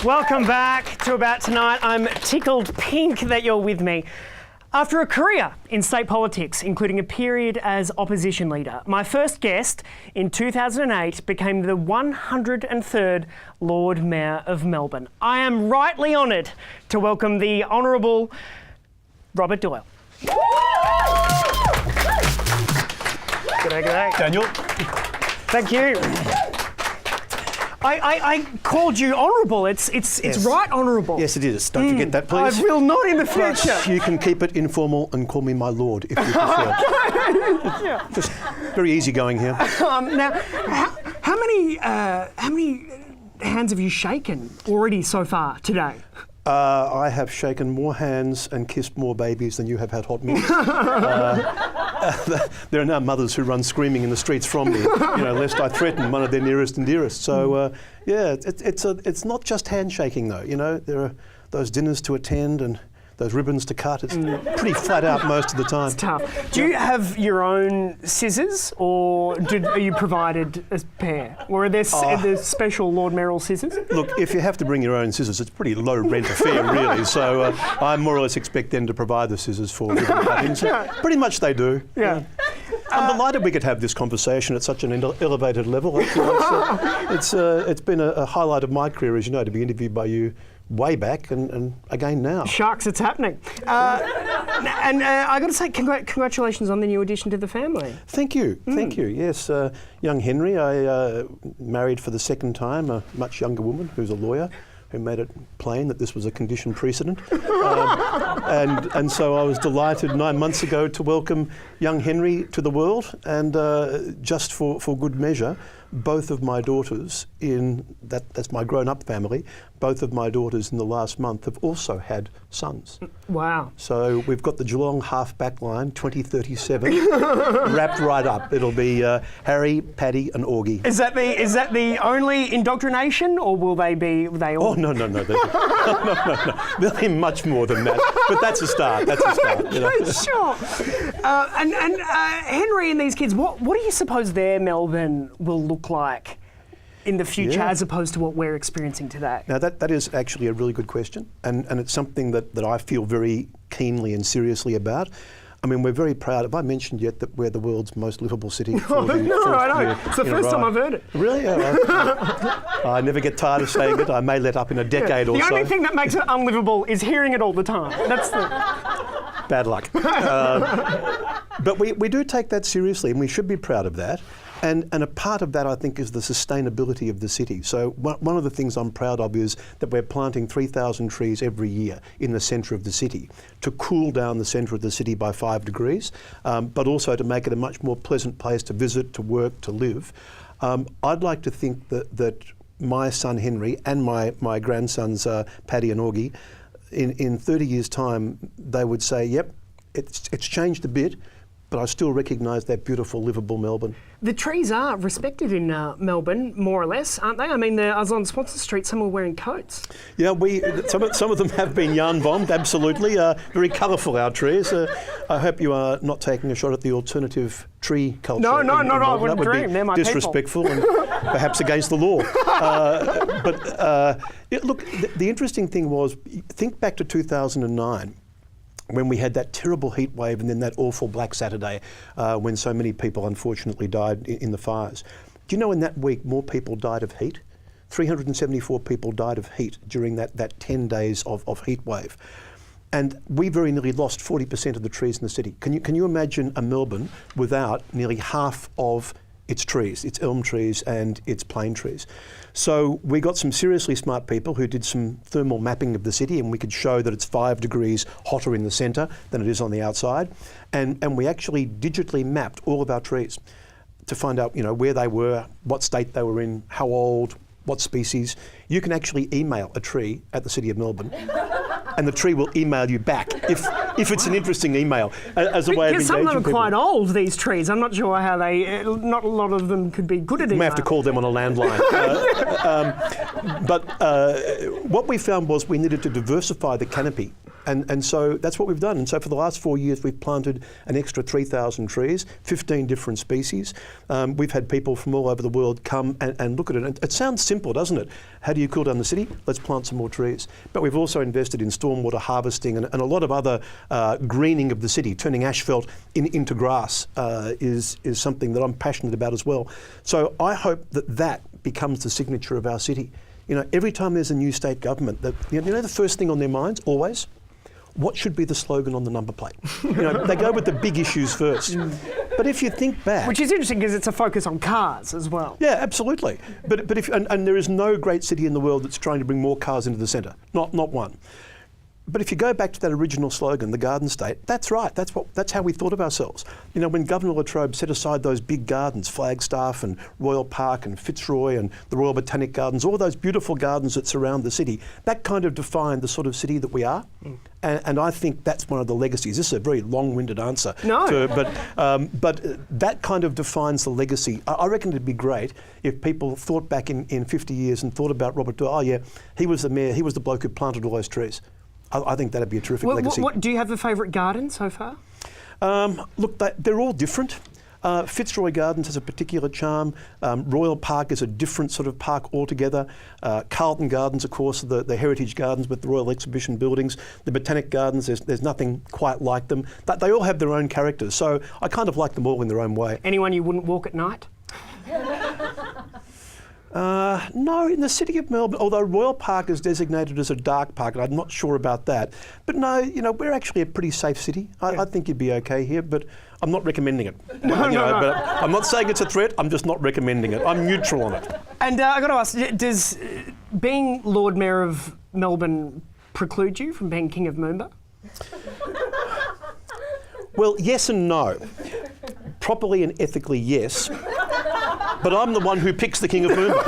Welcome back to About Tonight. I'm tickled pink that you're with me. After a career in state politics, including a period as opposition leader, my first guest in 2008 became the 103rd Lord Mayor of Melbourne. I am rightly honoured to welcome the Honourable Robert Doyle. G'day. Daniel. Thank you. I called you honourable. It's Yes. right honourable. Yes, it is. Don't forget that, please. I will not in the future. But you can keep it informal and call me my lord if you prefer. Yeah. Just very easy going here. Now, how many hands have you shaken already so far today? I have shaken more hands and kissed more babies than you have had hot meals. There are now mothers who run screaming in the streets from me, lest I threaten one of their nearest and dearest. So, it's not just handshaking though. There are those dinners to attend and those ribbons to cut. It's pretty flat out most of the time. It's tough. Do you have your own scissors, or are you provided a pair, or are there special Lord Mayoral scissors? Look, if you have to bring your own scissors, it's a pretty low rent affair, really. So I more or less expect them to provide the scissors for ribbon cuttings. Pretty much they do. Yeah. I'm delighted we could have this conversation at such an elevated level. It's been a highlight of my career, as you know, to be interviewed by you way back and again now. Sharks, it's happening. And I got to say, congratulations on the new addition to the family. Thank you. Yes, young Henry, I married for the second time a much younger woman who's a lawyer, who made it plain that this was a conditioned precedent. And so I was delighted 9 months ago to welcome young Henry to the world, and just for good measure, both of my daughters that's my grown-up family, both of my daughters in the last month have also had sons. Wow. So we've got the Geelong half-back line, 2037, wrapped right up. It'll be Harry, Paddy and Augie. Is that the only indoctrination, or will they all? Oh, no. No. There'll be much more than that. But that's a start. Sure. And Henry and these kids, what do you suppose their Melbourne will look like in the future, as opposed to what we're experiencing today? Now that is actually a really good question, and it's something that I feel very keenly and seriously about. I mean, we're very proud. Have I mentioned yet that we're the world's most livable city? No, I know. It's the first time I've heard it. Really? I never get tired of saying it. I may let up in a decade or so. The only thing that makes it unlivable is hearing it all the time. That's the... Bad luck. But we do take that seriously, and we should be proud of that. And a part of that, I think, is the sustainability of the city. So one of the things I'm proud of is that we're planting 3,000 trees every year in the centre of the city to cool down the centre of the city by 5 degrees, but also to make it a much more pleasant place to visit, to work, to live. I'd like to think that my son Henry and my grandsons Paddy and Augie, in 30 years' time, they would say, yep, it's changed a bit, but I still recognise that beautiful, livable Melbourne. The trees are respected in Melbourne, more or less, aren't they? I mean, I was on Swanston Street, some were wearing coats. Yeah, some of them have been yarn bombed, absolutely. Very colourful, our trees. I hope you are not taking a shot at the alternative tree culture. No, not at all. I wouldn't dream. They're my disrespectful and perhaps against the law. Look, the interesting thing was, think back to 2009. When we had that terrible heat wave and then that awful Black Saturday when so many people unfortunately died in the fires. Do you know in that week more people died of heat? 374 people died of heat during that 10 days of heat wave. And we very nearly lost 40% of the trees in the city. Can you imagine a Melbourne without nearly half of its trees, its elm trees and its plane trees? So we got some seriously smart people who did some thermal mapping of the city, and we could show that it's 5 degrees hotter in the centre than it is on the outside. And we actually digitally mapped all of our trees to find out, where they were, what state they were in, how old, what species. You can actually email a tree at the City of Melbourne, and the tree will email you back if it's an interesting email as a way of engaging some of them are people. quite old, these trees. I'm not sure how not a lot of them could be good at it. You may have to call them on a landline. But what we found was we needed to diversify the canopy And so that's what we've done. And so for the last 4 years, we've planted an extra 3,000 trees, 15 different species. We've had people from all over the world come and look at it. And it sounds simple, doesn't it? How do you cool down the city? Let's plant some more trees. But we've also invested in stormwater harvesting and a lot of other greening of the city. Turning asphalt into grass is something that I'm passionate about as well. So I hope that becomes the signature of our city. You know, every time there's a new state government, you know the first thing on their minds, always? What should be the slogan on the number plate? You know, they go with the big issues first. But if you think back... Which is interesting because it's a focus on cars as well. Yeah, absolutely. But if and there is no great city in the world that's trying to bring more cars into the centre. Not one. But if you go back to that original slogan, the Garden State, that's right. That's how we thought of ourselves. You know, when Governor Latrobe set aside those big gardens, Flagstaff and Royal Park and Fitzroy and the Royal Botanic Gardens, all those beautiful gardens that surround the city, that kind of defined the sort of city that we are. And I think that's one of the legacies. This is a very long-winded answer. No. But that kind of defines the legacy. I reckon it'd be great if people thought back in 50 years and thought about Robert Doyle. Oh yeah, he was the mayor, he was the bloke who planted all those trees. I think that'd be a terrific legacy. Do you have a favourite garden so far? Look, they're all different. Fitzroy Gardens has a particular charm. Royal Park is a different sort of park altogether. Carlton Gardens, of course, are the heritage gardens with the Royal Exhibition buildings. The Botanic Gardens, there's nothing quite like them. But they all have their own characters, so I kind of like them all in their own way. Anyone you wouldn't walk at night? No, in the city of Melbourne, although Royal Park is designated as a dark park, and I'm not sure about that. But no, you know, we're actually a pretty safe city. I think you'd be okay here, but I'm not recommending it. No. But I'm not saying it's a threat, I'm just not recommending it. I'm neutral on it. And I got to ask, does being Lord Mayor of Melbourne preclude you from being King of Moomba? Well, yes and no. Properly and ethically, yes. But I'm the one who picks the King of Moomba.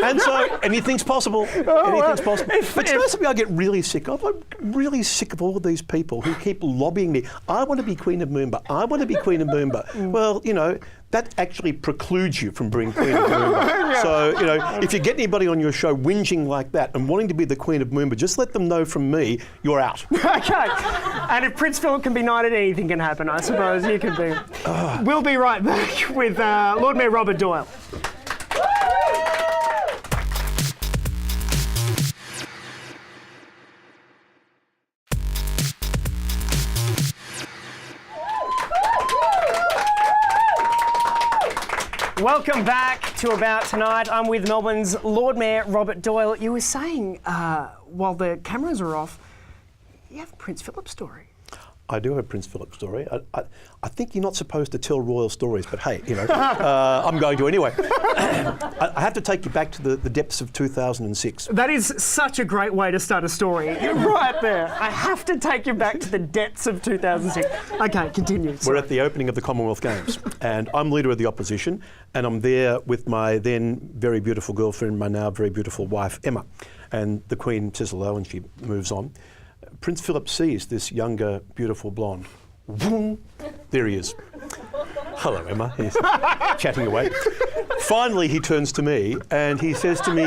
And so anything's possible. Anything's possible. But you know something I get really sick of? I'm really sick of all of these people who keep lobbying me. I want to be Queen of Moomba. I want to be Queen of Moomba. Well, you know, that actually precludes you from being Queen of Moomba. So, you know, if you get anybody on your show whinging like that and wanting to be the Queen of Moomba, just let them know from me, you're out. Okay. And if Prince Philip can be knighted, anything can happen, I suppose. You can be. We'll be right back with Lord Mayor Robert Doyle. Welcome back to About Tonight. I'm with Melbourne's Lord Mayor Robert Doyle. You were saying, while the cameras are off, you have a Prince Philip story. I do have a Prince Philip story. I think you're not supposed to tell royal stories, but hey, you know, I'm going to anyway. I have to take you back to the depths of 2006. That is such a great way to start a story. You're right there. I have to take you back to the depths of 2006. Okay, continue. We're at the opening of the Commonwealth Games, and I'm leader of the opposition, and I'm there with my then very beautiful girlfriend, my now very beautiful wife, Emma. And the Queen says hello, and she moves on. Prince Philip sees this younger, beautiful blonde. Vroom, there he is. Hello, Emma. He's chatting away. Finally, he turns to me and he says to me,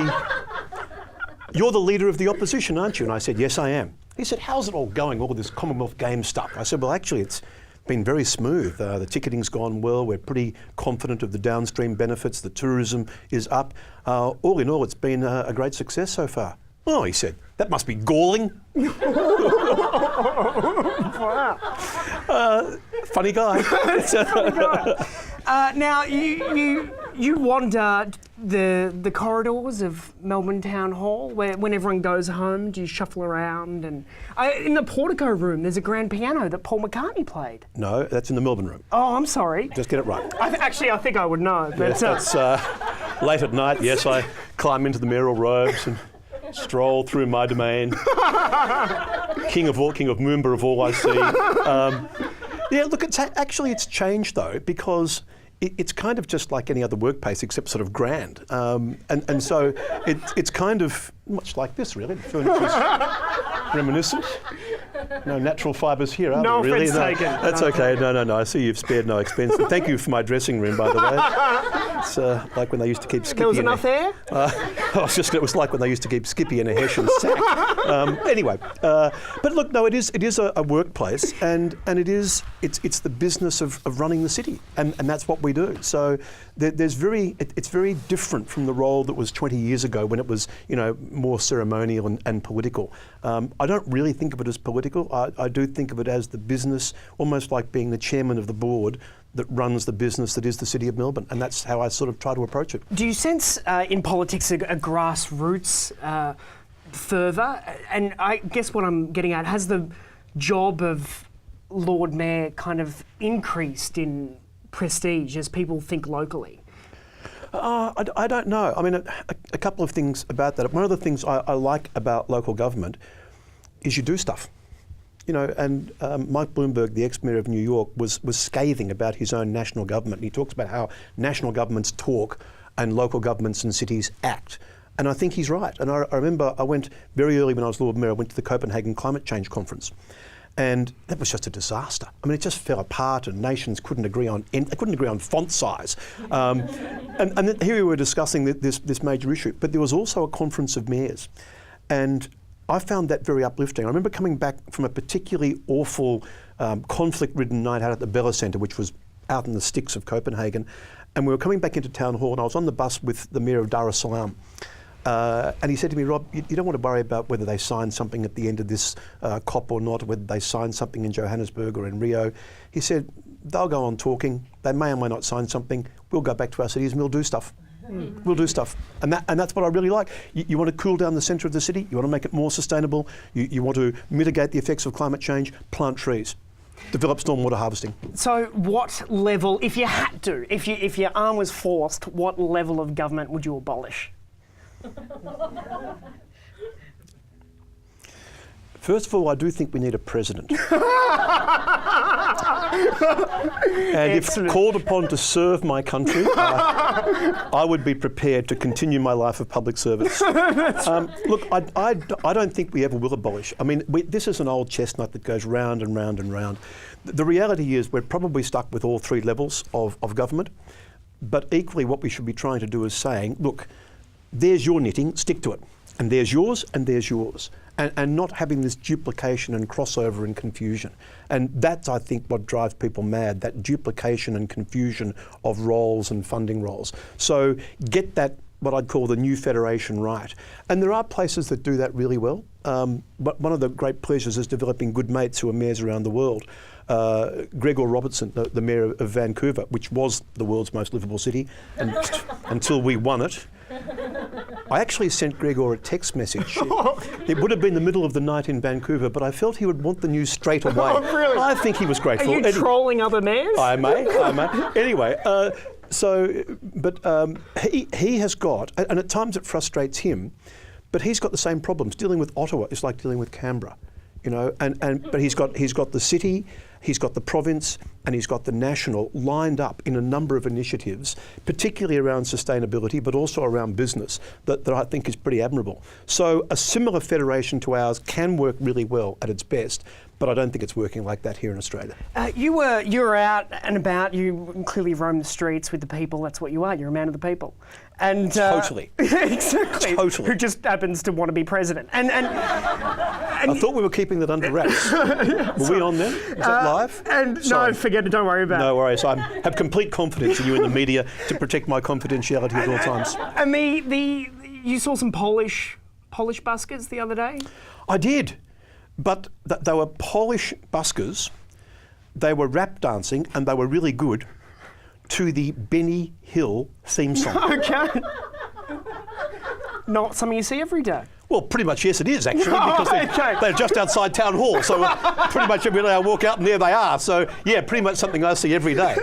"You're the leader of the opposition, aren't you?" And I said, "Yes, I am." He said, "How's it all going, all this Commonwealth Games stuff?" I said, "Well, actually, it's been very smooth. The ticketing's gone well. We're pretty confident of the downstream benefits. The tourism is up. All in all, it's been a great success so far." "Oh," he said, "that must be galling." Wow. Funny guy. Funny guy. Now, you wander the corridors of Melbourne Town Hall, where when everyone goes home, do you shuffle around? And in the portico room, there's a grand piano that Paul McCartney played. No, that's in the Melbourne room. Oh, I'm sorry. Just get it right. I think I would know. But, yes, that's late at night. Yes, I climb into the mayoral robes and stroll through my domain. King of Moomba of all I see. Yeah, look, it's changed though, because it's kind of just like any other workplace except sort of grand. And so it's kind of much like this really. The furniture's reminiscent. No natural fibres here, are No there, really? offence taken. That's okay. No. I see you've spared no expense. And thank you for my dressing room, by the way. It's like when they used to keep Skippy There was in enough air? it was like when they used to keep Skippy in a Hessian sack. Anyway, but look, no, it is a workplace, and it's the business of running the city, and that's what we do. So it's very different from the role that was 20 years ago when it was more ceremonial and political. I don't really think of it as political. I do think of it as the business, almost like being the chairman of the board that runs the business that is the City of Melbourne, and that's how I sort of try to approach it. Do you sense in politics a grassroots fervour? And I guess what I'm getting at, has the job of Lord Mayor kind of increased in prestige as people think locally? I don't know. I mean, a couple of things about that. One of the things I like about local government is you do stuff. And Mike Bloomberg, the ex-mayor of New York, was scathing about his own national government. He talks about how national governments talk and local governments and cities act. And I think he's right. And I remember I went very early when I was Lord Mayor, I went to the Copenhagen Climate Change Conference. And that was just a disaster. I mean, it just fell apart, and nations couldn't agree on font size. And then here we were discussing this major issue. But there was also a conference of mayors, and I found that very uplifting. I remember coming back from a particularly awful, conflict-ridden night out at the Bella Centre, which was out in the sticks of Copenhagen, and we were coming back into town hall, and I was on the bus with the mayor of Dar es Salaam. And he said to me, Rob, you don't want to worry about whether they sign something at the end of this COP or not, whether they sign something in Johannesburg or in Rio. He said, they'll go on talking. They may or may not sign something. We'll go back to our cities and we'll do stuff. We'll do stuff. And that's what I really like. You want to cool down the centre of the city. You want to make it more sustainable. You want to mitigate the effects of climate change. Plant trees. Develop stormwater harvesting. So what level, if you had to, if your arm was forced, what level of government would you abolish? First of all, I do think we need a president. And if called upon to serve my country, I would be prepared to continue my life of public service. Look, I don't think we ever will abolish. I mean, this is an old chestnut that goes round and round and round. The reality is we're probably stuck with all three levels of government, but equally what we should be trying to do is saying, look, there's your knitting, stick to it. And there's yours, and there's yours. And not having this duplication and crossover and confusion. And that's, I think, what drives people mad, that duplication and confusion of roles and funding roles. So get that, what I'd call the new federation right. And there are places that do that really well. But one of the great pleasures is developing good mates who are mayors around the world. Gregor Robertson, the mayor of Vancouver, which was the world's most livable city until we won it. I actually sent Gregor a text message. It would have been the middle of the night in Vancouver, but I felt he would want the news straight away. Oh, really? I think he was grateful. Are you trolling other mayors? I may. Anyway, he has got, and at times it frustrates him, but he's got the same problems. Dealing with Ottawa is like dealing with Canberra, but he's got the city, he's got the province, and he's got the national lined up in a number of initiatives, particularly around sustainability, but also around business, that I think is pretty admirable. So a similar federation to ours can work really well at its best, but I don't think it's working like that here in Australia. You were out and about. You clearly roam the streets with the people. That's what you are. You're a man of the people. And totally. Exactly. Totally. Who just happens to want to be president. And I thought we were keeping that under wraps. Were we on then? Is that live? No, forget it. Don't worry about it. No worries. I have complete confidence in you in the media to protect my confidentiality at all times. And you saw some Polish buskers the other day? I did. But they were Polish buskers. They were rap dancing, and they were really good, to the Benny Hill theme song. Okay. Not something you see every day. Well, pretty much yes, it is actually, because they're just outside Town Hall. So pretty much every day I walk out and there they are. So yeah, pretty much something I see every day.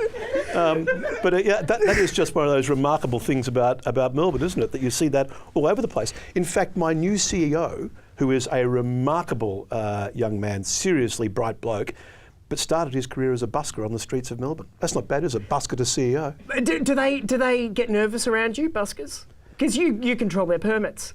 That is just one of those remarkable things about Melbourne, isn't it? That you see that all over the place. In fact, my new CEO, who is a remarkable young man, seriously bright bloke, but started his career as a busker on the streets of Melbourne. That's not bad, is it? Busker to CEO. Do they get nervous around you, buskers? Because you control their permits.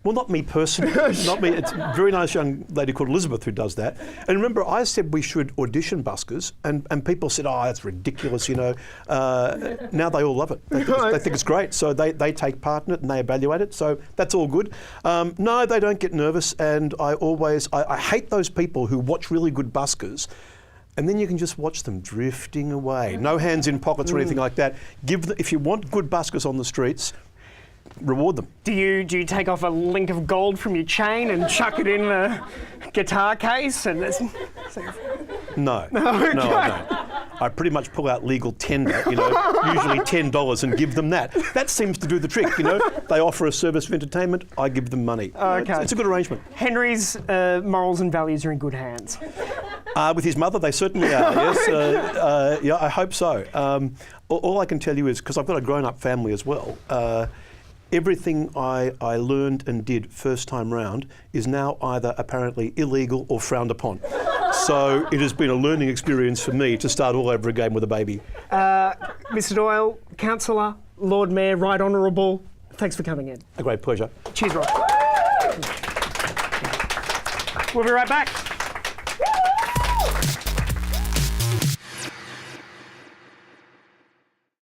Well, not me personally. Not me. It's a very nice young lady called Elizabeth who does that. And remember, I said we should audition buskers, and people said, "Oh, that's ridiculous," you know. Now they all love it. They think it's great. So they take part in it and they evaluate it. So that's all good. No, they don't get nervous. And I hate those people who watch really good buskers, and then you can just watch them drifting away. No hands in pockets or anything like that. If you want good buskers on the streets, reward them. Do you take off a link of gold from your chain and chuck it in the guitar case? And No, Okay. no, I don't. I pretty much pull out legal tender, you know, usually $10, and give them that. That seems to do the trick, you know. They offer a service of entertainment, I give them money. Okay. It's a good arrangement. Henry's morals and values are in good hands. With his mother, they certainly are, yes. Yeah, I hope so. All I can tell you is, because I've got a grown-up family as well, everything I learned and did first time round is now either apparently illegal or frowned upon. So it has been a learning experience for me to start all over again with a baby. Mr. Doyle, Councillor, Lord Mayor, Right Honourable, thanks for coming in. A great pleasure. Cheers, Rob. We'll be right back.